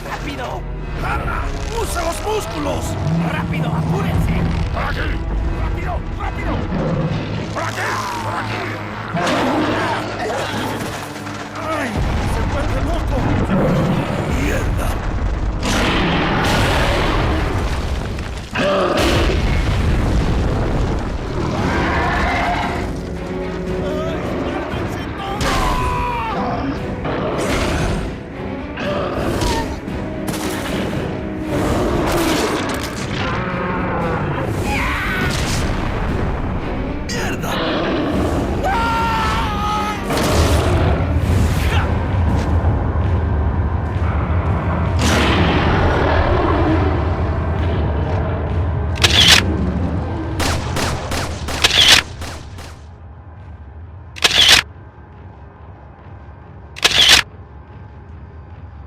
¡Rápido! ¡Carla! ¡Usa los músculos! ¡Rápido, apúrense! ¡Por aquí! ¡Rápido, rápido! ¡Por aquí! ¡Por aquí! ¡Ay! ¡Se vuelve loco! ¡Mierda!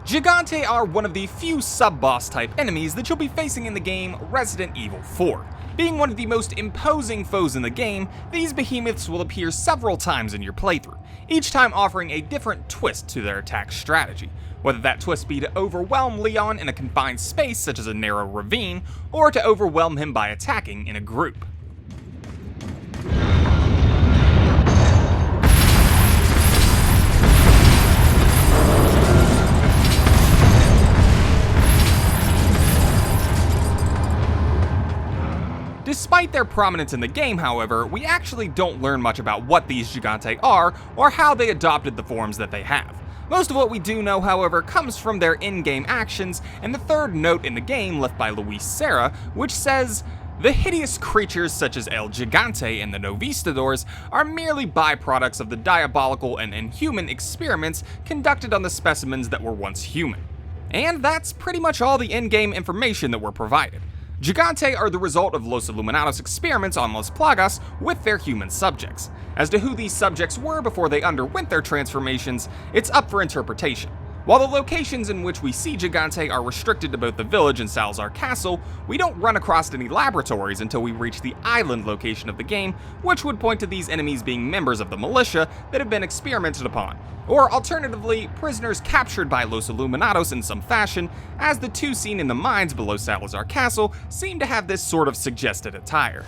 Gigante are one of the few sub-boss type enemies that you'll be facing in the game Resident Evil 4. Being one of the most imposing foes in the game, these behemoths will appear several times in your playthrough, each time offering a different twist to their attack strategy, whether that twist be to overwhelm Leon in a confined space such as a narrow ravine, or to overwhelm him by attacking in a group. Despite their prominence in the game, however, we actually don't learn much about what these Gigante are or how they adopted the forms that they have. Most of what we do know, however, comes from their in-game actions and the third note in the game left by Luis Serra, which says, "The hideous creatures such as El Gigante and the Novistadors are merely byproducts of the diabolical and inhuman experiments conducted on the specimens that were once human." And that's pretty much all the in-game information that we're provided. Gigante are the result of Los Illuminados' experiments on Las Plagas with their human subjects. As to who these subjects were before they underwent their transformations, it's up for interpretation. While the locations in which we see Gigante are restricted to both the village and Salazar Castle, we don't run across any laboratories until we reach the island location of the game, which would point to these enemies being members of the militia that have been experimented upon, or alternatively, prisoners captured by Los Illuminados in some fashion, as the two seen in the mines below Salazar Castle seem to have this sort of suggested attire.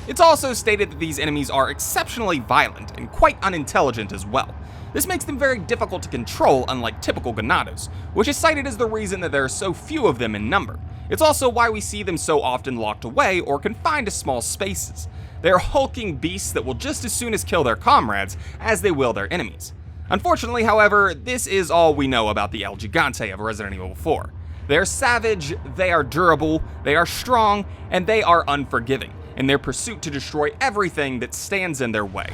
It's also stated that these enemies are exceptionally violent and quite unintelligent as well. This makes them very difficult to control, unlike typical Ganados, which is cited as the reason that there are so few of them in number. It's also why we see them so often locked away or confined to small spaces. They are hulking beasts that will just as soon as kill their comrades as they will their enemies. Unfortunately, however, this is all we know about the El Gigante of Resident Evil 4. They are savage, they are durable, they are strong, and they are unforgiving in their pursuit to destroy everything that stands in their way.